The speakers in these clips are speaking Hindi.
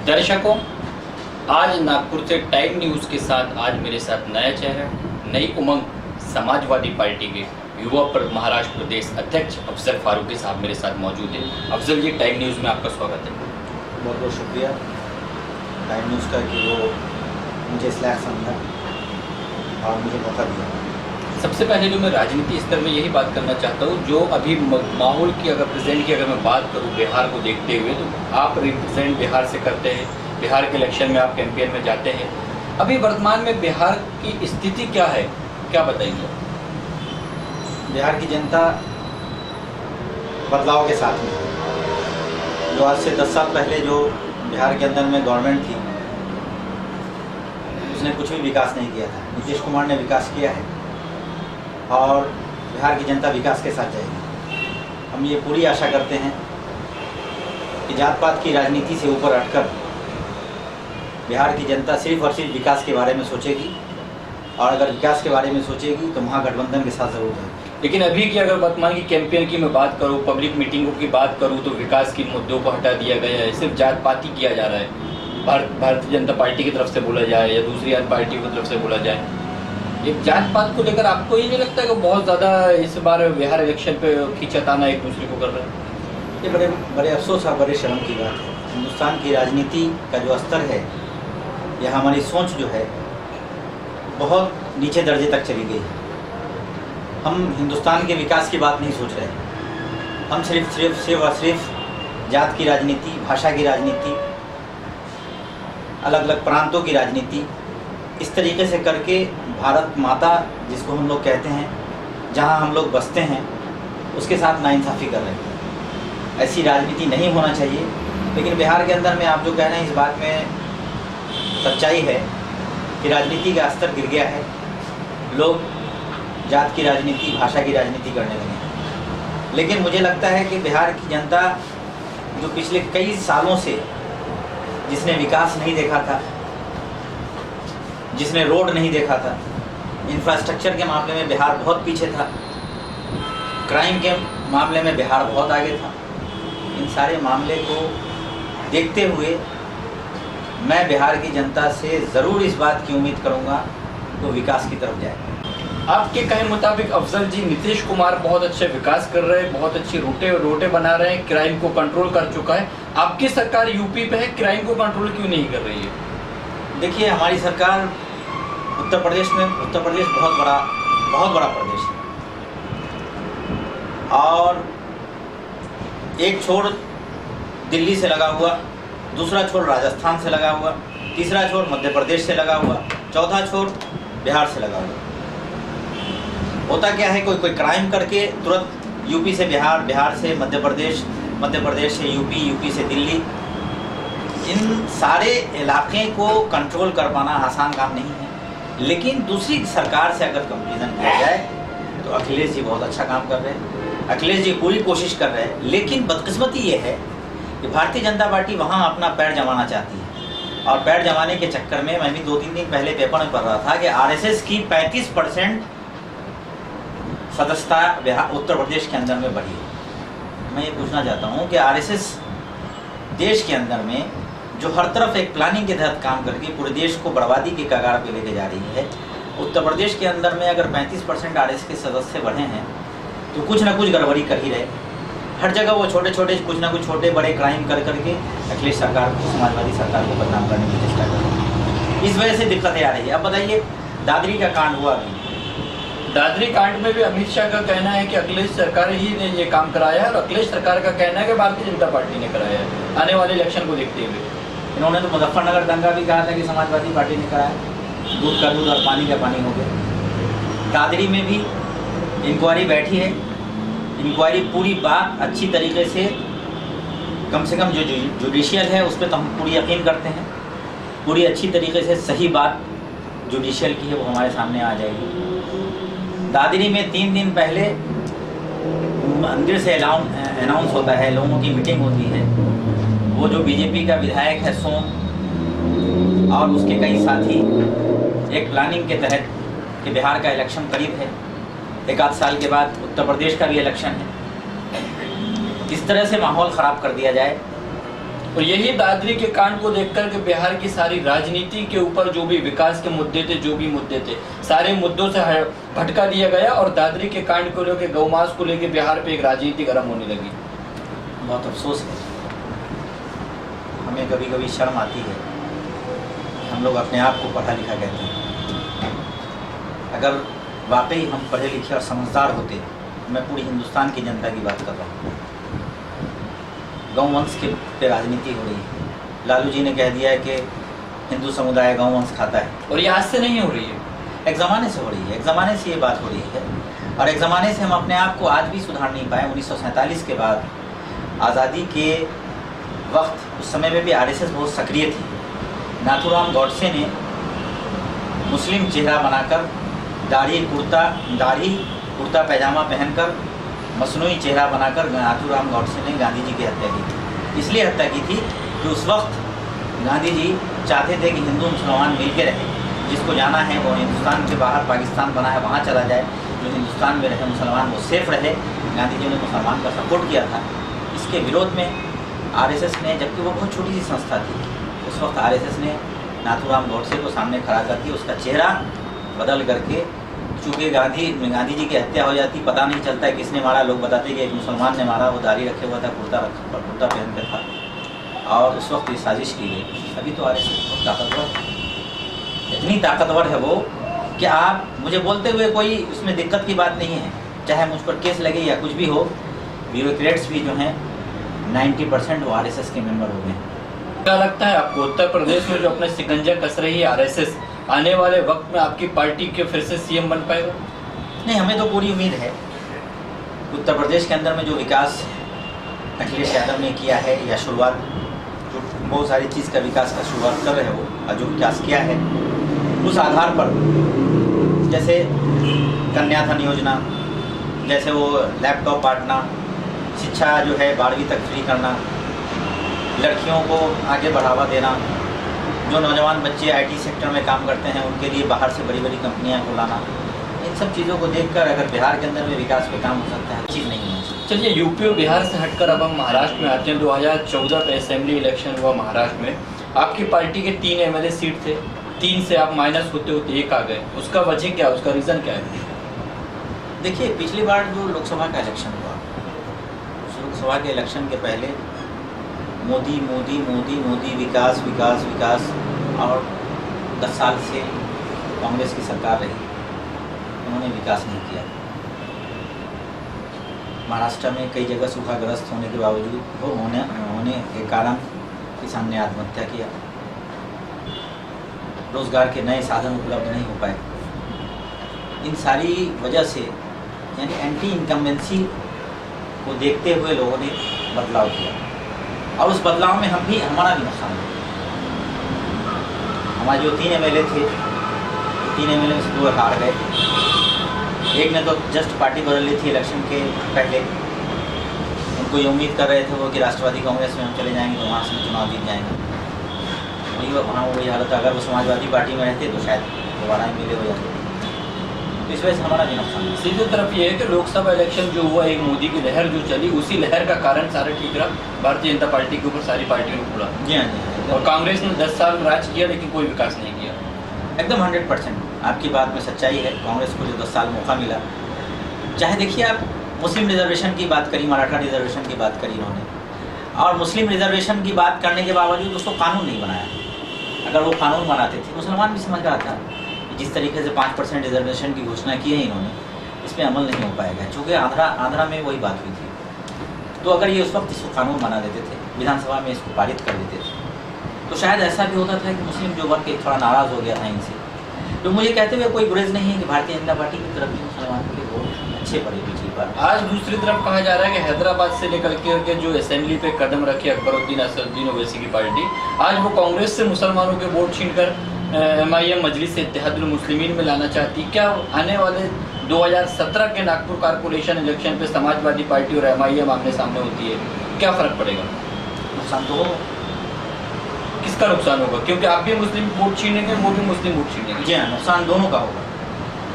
दर्शकों, आज नागपुर से टाइम न्यूज़ के साथ आज मेरे साथ नया चेहरा, नई उमंग समाजवादी पार्टी के युवा महाराष्ट्र प्रदेश अध्यक्ष अफजल फारूकी साहब मेरे साथ मौजूद हैं। अफजल जी, टाइम न्यूज़ में आपका स्वागत है। बहुत बहुत शुक्रिया टाइम न्यूज़ का कि वो मुझे इस लायक समझा और मुझे मौका दिया। सबसे पहले जो मैं राजनीति स्तर में यही बात करना चाहता हूँ, जो अभी माहौल की अगर प्रेजेंट की अगर मैं बात करूँ बिहार को देखते हुए, तो आप रिप्रेजेंट बिहार से करते हैं, बिहार के इलेक्शन में आप कैंपेन में जाते हैं। अभी वर्तमान में बिहार की स्थिति क्या है, क्या बताएंगे? बिहार की जनता बदलाव के साथ में है। जो आज से 10 साल पहले जो बिहार के अंदर में गवर्नमेंट थी, उसने कुछ भी विकास नहीं किया था। नीतीश कुमार ने विकास किया है और बिहार की जनता विकास के साथ जाएगी। हम ये पूरी आशा करते हैं कि जात पात की राजनीति से ऊपर हटकर बिहार की जनता सिर्फ और सिर्फ विकास के बारे में सोचेगी, और अगर विकास के बारे में सोचेगी तो महागठबंधन के साथ जरूर जाएगी। लेकिन अभी की अगर वर्तमान की कैंपेन की मैं बात करूँ, पब्लिक मीटिंगों की बात करूँ, तो विकास के मुद्दों को हटा दिया गया है, सिर्फ जात पात ही किया जा रहा है। भारतीय जनता पार्टी की तरफ से बोला जाए या दूसरी अन्य पार्टियों की तरफ से बोला जाए, एक जात पात को लेकर आपको ये नहीं लगता कि बहुत ज़्यादा इस बार बिहार इलेक्शन पे खींचताना एक दूसरे को कर रहे हैं? ये बड़े अफसोस और बड़े शर्म की बात है। हिंदुस्तान की राजनीति का जो स्तर है या हमारी सोच जो है बहुत नीचे दर्जे तक चली गई है। हम हिंदुस्तान के विकास की बात नहीं सोच रहे, हम सिर्फ जात की राजनीति, भाषा की राजनीति, अलग अलग प्रांतों की राजनीति, इस तरीके से करके भारत माता जिसको हम लोग कहते हैं, जहां हम लोग बसते हैं, उसके साथ नाइंसाफ़ी कर रहे हैं। ऐसी राजनीति नहीं होना चाहिए। लेकिन बिहार के अंदर में आप जो कह रहे हैं, इस बात में सच्चाई है कि राजनीति का स्तर गिर गया है। लोग जात की राजनीति, भाषा की राजनीति करने लगे हैं। लेकिन मुझे लगता है कि बिहार की जनता जो पिछले कई सालों से जिसने विकास नहीं देखा था, जिसने रोड नहीं देखा था, इंफ्रास्ट्रक्चर के मामले में बिहार बहुत पीछे था, क्राइम के मामले में बिहार बहुत आगे था, इन सारे मामले को देखते हुए मैं बिहार की जनता से ज़रूर इस बात की उम्मीद करूंगा तो विकास की तरफ जाए। आपके कहे मुताबिक अफजल जी, नीतीश कुमार बहुत अच्छे विकास कर रहे हैं, बहुत अच्छी रोटे बना रहे हैं, क्राइम को कंट्रोल कर चुका है। आपकी सरकार यूपी पे है, क्राइम को कंट्रोल क्यों नहीं कर रही है? देखिए, हमारी सरकार उत्तर प्रदेश बहुत बड़ा प्रदेश है, और एक छोर दिल्ली से लगा हुआ, दूसरा छोर राजस्थान से लगा हुआ, तीसरा छोर मध्य प्रदेश से लगा हुआ, चौथा छोर बिहार से लगा हुआ। होता क्या है, कोई क्राइम करके तुरंत यूपी से बिहार, बिहार से मध्य प्रदेश से यूपी, यूपी से दिल्ली, इन सारे इलाके को कंट्रोल कर पाना आसान काम नहीं है। लेकिन दूसरी सरकार से अगर कंपैरिजन किया जाए तो अखिलेश जी बहुत अच्छा काम कर रहे हैं, अखिलेश जी पूरी कोशिश कर रहे हैं। लेकिन बदकिस्मती ये है कि भारतीय जनता पार्टी वहाँ अपना पैर जमाना चाहती है, और पैर जमाने के चक्कर में मैं भी 2-3 दिन पहले पेपर में पढ़ रहा था कि आरएसएस की 35% सदस्यता बिहार उत्तर प्रदेश के अंदर में बढ़ी है। मैं ये पूछना चाहता हूँ कि आरएसएस देश के अंदर में जो हर तरफ एक प्लानिंग के तहत काम करके पूरे देश को बर्बादी के कगार पे लेके जा रही है, उत्तर प्रदेश के अंदर में अगर 35% आरएसएस के सदस्य बढ़े हैं तो कुछ ना कुछ गड़बड़ी कर ही रहे। हर जगह वो कुछ ना कुछ छोटे बड़े क्राइम कर करके अखिलेश सरकार को, समाजवादी सरकार को बदनाम करने की चेष्टा कर रहे हैं। इस वजह से दिक्कतें आ रही है। अब बताइए, दादरी का कांड हुआ अभी, दादरी कांड में भी अमित शाह का कहना है कि अखिलेश सरकार ही ने ये काम कराया है, और अखिलेश सरकार का कहना है कि भारतीय जनता पार्टी ने कराया है। आने वाले इलेक्शन को देखते हुए इन्होंने तो मुजफ्फरनगर दंगा भी कहा था कि समाजवादी पार्टी ने कराया, दूध का दूध और पानी का पानी हो गया। दादरी में भी इंक्वायरी बैठी है, इंक्वायरी पूरी बात अच्छी तरीके से, कम से कम जो जुडिशियल है उस पर तो हम पूरी यकीन करते हैं, पूरी अच्छी तरीके से सही बात जुडिशियल की है वो हमारे सामने आ जाएगी। दादरी में 3 दिन पहले मंदिर से अनाउंस होता है, लोगों की मीटिंग होती है। वो जो बीजेपी का विधायक है सोम और उसके कई साथी एक प्लानिंग के तहत कि बिहार का इलेक्शन करीब है, 1-8 साल के बाद उत्तर प्रदेश का भी इलेक्शन है, इस तरह से माहौल ख़राब कर दिया जाए और यही दादरी के कांड को देखकर के बिहार की सारी राजनीति के ऊपर जो भी विकास के मुद्दे थे, जो भी मुद्दे थे, सारे मुद्दों से भटका दिया गया और दादरी के कांड को लेकर, गौमांस को लेकर बिहार पे एक राजनीति गर्म होने लगी। बहुत अफसोस है, हमें कभी कभी शर्म आती है, हम लोग अपने आप को पढ़ा लिखा कहते हैं। अगर वाकई हम पढ़े लिखे और समझदार होते, मैं पूरी हिंदुस्तान की जनता की बात कर रहा हूँ, गौवंश के पे राजनीति हो रही है। लालू जी ने कह दिया है कि हिंदू समुदाय गौवंश खाता है, और ये आज से नहीं हो रही है, एक ज़माने से हो रही है, एक ज़माने से ये बात हो रही है। और एक ज़माने से हम अपने आप को आज भी सुधार नहीं पाए। 1947 के बाद आज़ादी के वक्त, उस समय में भी आरएसएस बहुत सक्रिय थी। नाथूराम गॉडसे ने मुस्लिम चेहरा बनाकर दाढ़ी कुर्ता पैजामा पहनकर मसनूई चेहरा बनाकर नाथूराम गॉडसे ने गांधी जी की हत्या की थी। इसलिए हत्या की थी कि उस वक्त गांधी जी चाहते थे कि हिंदू मुसलमान मिल के रहे, जिसको जाना है वो हिंदुस्तान के बाहर पाकिस्तान बना है वहाँ चला जाए, जो हिंदुस्तान में रहे मुसलमान वो सेफ रहे। गांधी जी ने मुसलमान का सपोर्ट किया था। इसके विरोध में आरएसएस ने, जबकि वो बहुत छोटी सी संस्था थी, उस वक्त आरएसएस ने नाथूराम गॉडसे को सामने खड़ा करके उसका चेहरा बदल करके, चूँकि गांधी जी की हत्या हो जाती, पता नहीं चलता है किसने मारा, लोग बताते कि एक मुसलमान ने मारा, वो दाढ़ी रखे हुआ था, कुर्ता पहन कर था, और उस वक्त ये साजिश की गई। अभी तो आरएसएस बहुत ताकतवर है, इतनी ताकतवर है वो कि आप मुझे बोलते हुए कोई उसमें दिक्कत की बात नहीं है, चाहे मुझ पर केस लगे या कुछ भी हो। ब्यूरोक्रेट्स भी जो हैं 90% वो आरएसएस के मेंबर हो गए हैं। क्या लगता है आपको, उत्तर प्रदेश में जो अपने शिकंजा कस रही है आरएसएस, आने वाले वक्त में आपकी पार्टी के फिर से सीएम बन पाएगा? नहीं, हमें तो पूरी उम्मीद है। उत्तर प्रदेश के अंदर में जो विकास अखिलेश यादव ने किया है, या शुरुआत जो बहुत सारी चीज़ का विकास का शुरुआत कर रहे हो और जो विकास किया है, उस आधार पर जैसे कन्याधन योजना, जैसे वो लैपटॉप बांटना, शिक्षा जो है 12वीं तक फ्री करना, लड़कियों को आगे बढ़ावा देना, जो नौजवान बच्चे आईटी सेक्टर में काम करते हैं उनके लिए बाहर से बड़ी बड़ी कंपनियां को लाना, इन सब चीज़ों को देखकर अगर बिहार के अंदर में विकास पे काम हो सकता है, चीज़ नहीं है। चलिए, यूपी और बिहार से हटकर अब हम महाराष्ट्र में आते हैं। 2014 का असेंबली इलेक्शन हुआ महाराष्ट्र में, आपकी पार्टी के 3 एमएलए सीट थे, 3 से आप माइनस होते होते 1 आ गए। उसका वजह क्या, उसका रीज़न क्या है? देखिए, पिछली बार जो लोकसभा का इलेक्शन हुआ, उस लोकसभा के इलेक्शन के पहले मोदी मोदी मोदी मोदी विकास विकास विकास, और 10 साल से कांग्रेस की सरकार रही, उन्होंने विकास नहीं किया। महाराष्ट्र में कई जगह सूखाग्रस्त होने के बावजूद होने के कारण किसान ने आत्महत्या किया, रोजगार के नए साधन उपलब्ध नहीं हो पाए। इन सारी वजह से, यानी एंटी इनकम्बेंसी को देखते हुए लोगों ने बदलाव किया, और उस बदलाव में हमारा भी नुकसान हुआ। हमारे जो 3 एमएलए थे, 3 एमएलए में से 2 हार गए। एक ने तो जस्ट पार्टी बदल ली थी इलेक्शन के पहले, उनको ये उम्मीद कर रहे थे वो कि राष्ट्रवादी कांग्रेस में हम चले जाएंगे तो वहाँ से चुनाव जीत जाएंगे। वही हालत, अगर वो समाजवादी पार्टी में रहते तो शायद दोबारा एमएलए हो जाते। तो इस वजह से हमारा भी नुकसान है। सीधी तरफ ये है कि लोकसभा इलेक्शन जो हुआ, एक मोदी की लहर जो चली, उसी लहर का कारण सारा ठीक रहा, भारतीय जनता पार्टी के ऊपर सारी पार्टियों ने उड़ा। जी हाँ। और कांग्रेस ने 10 साल राज किया लेकिन कोई विकास नहीं किया। एकदम 100% आपकी बात में सच्चाई है। कांग्रेस को जो 10 साल मौका मिला, चाहे देखिए आप मुस्लिम रिजर्वेशन की बात करी, मराठा रिजर्वेशन की बात करी इन्होंने, और मुस्लिम रिजर्वेशन की बात करने के बावजूद उसको कानून नहीं बनाया। अगर वो कानून बनाते थे, मुसलमान भी समझ रहा था जिस तरीके से 5% रिजर्वेशन की घोषणा की है इन्होंने, इस पर अमल नहीं हो पाएगा, चूँकि आंध्रा में वही बात हुई थी। तो अगर ये उस वक्त इसको कानून बना देते थे, विधानसभा में इसको पारित कर देते थे, तो शायद ऐसा भी होता था कि मुस्लिम जो वर्ग थोड़ा नाराज़ हो गया था इनसे। तो मुझे कहते हुए कोई गुरेज नहीं है कि भारतीय जनता पार्टी की तरफ भी मुसलमानों के वोट अच्छे पड़े पिछली बार। आज दूसरी तरफ कहा जा रहा है कि हैदराबाद से निकल के जो असेंबली पे कदम रखे अकबरुद्दीन असदुद्दीन ओवैसी की पार्टी, आज वो कांग्रेस से मुसलमानों के वोट छीनकर MIM मजलिस इत्तेहादुल मुस्लिमीन में लाना चाहती। क्या आने वाले 2017 के नागपुर कारपोरेशन इलेक्शन पे समाजवादी पार्टी और MIM आमने सामने होती है, क्या फ़र्क पड़ेगा? नुकसान तो हो। किसका नुकसान होगा? क्योंकि आप भी मुस्लिम वोट छीनेंगे, वो भी मुस्लिम वोट छीनेंगे। जी हाँ, नुकसान दोनों का होगा।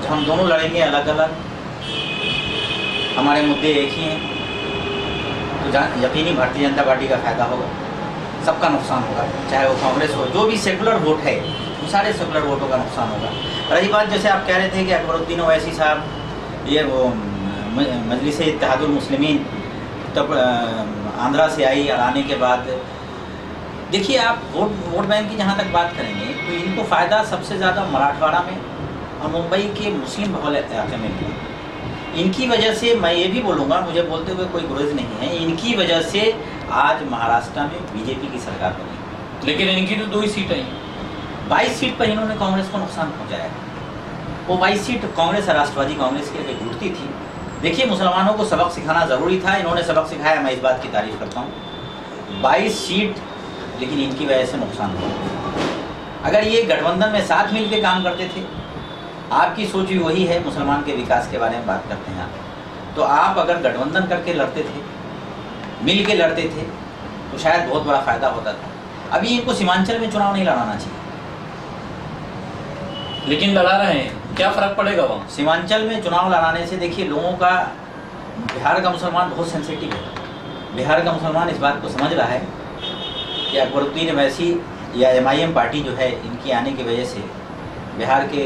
जब हम दोनों लड़ेंगे अलग अलग, हमारे मुद्दे एक ही हैं, तो यकीनी भारतीय जनता पार्टी का फायदा होगा। सबका नुकसान होगा, चाहे वो कांग्रेस हो, जो भी सेकुलर वोट है वो सारे सेकुलर वोटों का नुकसान होगा। रही बात जैसे आप कह रहे थे कि अकबरुद्दीन ओवैसी साहब ये वो मजलिस इत्तेहादुल मुस्लिमीन तब आंध्रा से आई और आने के बाद देखिए आप वोट बैंक की जहाँ तक बात करेंगे तो इनको फ़ायदा सबसे ज़्यादा मराठवाड़ा में और मुंबई के मुस्लिम बहुल इलाके में मिला। इनकी वजह से मैं ये भी बोलूँगा, मुझे बोलते हुए कोई गुरेज नहीं है, इनकी वजह से आज महाराष्ट्र में बीजेपी की सरकार बनी। लेकिन इनकी तो 2 ही सीटें हैं। 22 सीट पर इन्होंने कांग्रेस को नुकसान पहुँचाया। वो 22 सीट कांग्रेस और राष्ट्रवादी कांग्रेस की अगर जुड़ती थी। देखिए मुसलमानों को सबक सिखाना ज़रूरी था, इन्होंने सबक सिखाया, मैं इस बात की तारीफ़ करता हूँ। 22 सीट लेकिन इनकी वजह से नुकसान हुआ। अगर ये गठबंधन में साथ मिल के काम करते थे, आपकी सोच भी वही है, मुसलमान के विकास के बारे में बात करते हैं आप, तो आप अगर गठबंधन करके लड़ते थे, मिल के लड़ते थे, तो शायद बहुत बड़ा फ़ायदा होता था। अभी इनको सीमांचल में चुनाव नहीं लड़ाना चाहिए। लेकिन लड़ा रहे हैं, क्या फ़र्क पड़ेगा वहाँ? सीमांचल में चुनाव लड़ाने से देखिए लोगों का, बिहार का मुसलमान बहुत सेंसिटिव है। बिहार का मुसलमान इस बात को समझ रहा है कि अकबरुद्दीन ओवैसी या MIM पार्टी जो है, इनकी आने की वजह से बिहार के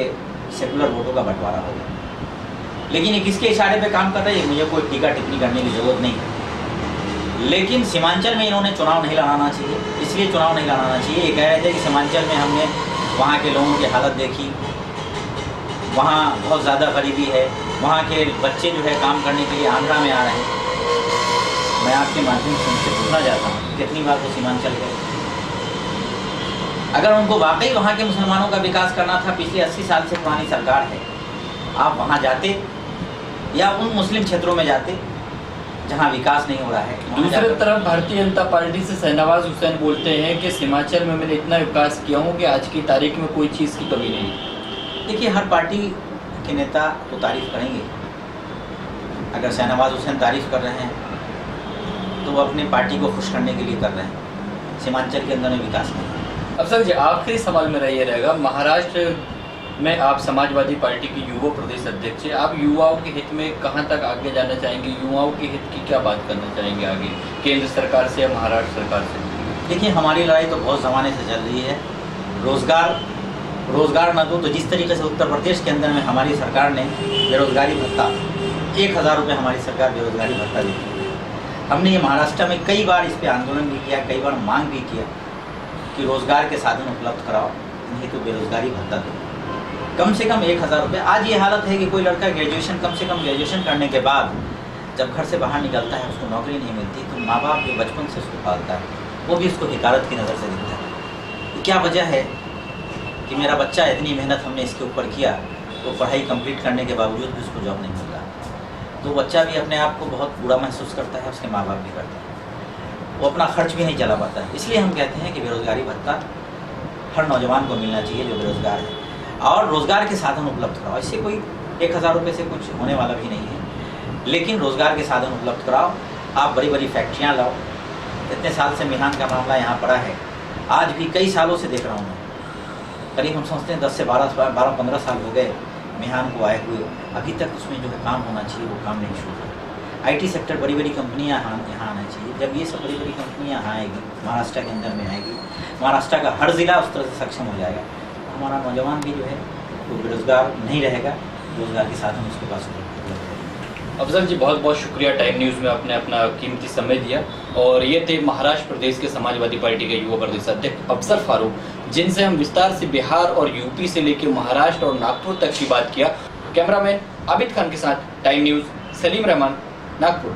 सेकुलर वोटों का बंटवारा होगा। लेकिन ये किसके इशारे पे काम कर रहे हैं, मुझे कोई टीका टिप्पणी करने की ज़रूरत नहीं है। लेकिन सीमांचल में इन्होंने चुनाव नहीं लड़ाना चाहिए, इसलिए चुनाव नहीं लड़ाना चाहिए। ये कह रहे थे कि सीमांचल में हमने वहाँ के लोगों की हालत देखी, वहाँ बहुत ज़्यादा गरीबी है, वहाँ के बच्चे जो है काम करने के लिए आंध्रा में आ रहे हैं। मैं आपके माध्यम से उनसे पूछना चाहता हूँ कितनी बार वो सीमांचल गए। अगर उनको वाकई वहाँ के मुसलमानों का विकास करना था, पिछले 80 साल से पुरानी सरकार है, आप वहाँ जाते या उन मुस्लिम क्षेत्रों में जाते जहाँ विकास नहीं हो रहा है। दूसरी तरफ भारतीय जनता पार्टी से शहनवाज हुसैन बोलते हैं कि सीमांचल में मैंने इतना विकास किया हूँ कि आज की तारीख में कोई चीज़ की कमी नहीं। देखिए हर पार्टी के नेता तो तारीफ़ करेंगे। अगर शहनवाज हुसैन तारीफ़ कर रहे हैं तो वो अपनी पार्टी को खुश करने के लिए कर रहे हैं। सीमांचल के अंदर में विकास नहीं। अब सर जी आखिरी सवाल मेरा ये रहेगा, महाराष्ट्र में आप समाजवादी पार्टी के युवा प्रदेश अध्यक्ष हैं, आप युवाओं के हित में कहाँ तक आगे जाना चाहेंगे? युवाओं के हित की क्या बात करना चाहेंगे आगे, केंद्र सरकार से या महाराष्ट्र सरकार से? देखिए हमारी लड़ाई तो बहुत ज़माने से चल रही है। रोज़गार न दो तो जिस तरीके से उत्तर प्रदेश के अंदर में हमारी सरकार ने बेरोज़गारी भत्ता 1000 रुपये हमारी सरकार बेरोज़गारी भत्ता देती है। हमने ये महाराष्ट्र में कई बार इस पर आंदोलन भी किया, कई बार मांग भी किया कि रोज़गार के साधन उपलब्ध कराओ, नहीं तो बेरोज़गारी भत्ता दो, कम से कम 1000 रुपये। आज ये हालत है कि कोई लड़का कम से कम ग्रेजुएशन करने के बाद जब घर से बाहर निकलता है, उसको नौकरी नहीं मिलती, तो माँ बाप जो बचपन से उसको पालता है वो भी उसको हिकारत की नज़र से देखता है। क्या वजह है कि मेरा बच्चा इतनी मेहनत हमने इसके ऊपर किया, तो पढ़ाई कंप्लीट करने के बावजूद भी उसको जॉब नहीं मिल रहा, तो बच्चा भी अपने आप को बहुत बुरा महसूस करता है, उसके माँ बाप भी करते हैं, वो अपना खर्च भी नहीं चला पाता है। इसलिए हम कहते हैं कि बेरोज़गारी भत्ता हर नौजवान को मिलना चाहिए जो बेरोज़गार है, और रोज़गार के साधन उपलब्ध कराओ। इससे कोई 1000 रुपये से कुछ होने वाला भी नहीं है, लेकिन रोज़गार के साधन उपलब्ध कराओ। आप बड़ी बड़ी फैक्ट्रियाँ लाओ। इतने साल से मिहान का मामला यहाँ पड़ा है, आज भी कई सालों से देख रहा हूँ मैं, करीब हम समझते हैं 10 से 12-15 साल हो गए मिहान को आए हुए, अभी तक उसमें जो है काम होना चाहिए वो काम नहीं शुरू हुआ। IT सेक्टर बड़ी बड़ी कंपनियाँ यहाँ आना चाहिए। जब ये सब बड़ी बड़ी कंपनियाँ यहाँ आएगी, महाराष्ट्र के अंदर में आएगी, महाराष्ट्र का हर ज़िला उस तरह से सक्षम हो जाएगा, हमारा नौजवान भी जो है वो बेरोज़गार नहीं रहेगा, रोज़गार के साधन उसके पास उपलब्ध रहेगा। अफजल जी बहुत बहुत शुक्रिया, टाइम न्यूज़ में आपने अपना कीमती समय दिया। और ये थे महाराष्ट्र प्रदेश के समाजवादी पार्टी के युवा प्रदेश अध्यक्ष अफजल फारूक, जिनसे हम विस्तार से बिहार और UP से लेकर महाराष्ट्र और नागपुर तक की बात किया। कैमरामैन आबिद खान के साथ टाइम न्यूज़, सलीम रहमान, नागपुर।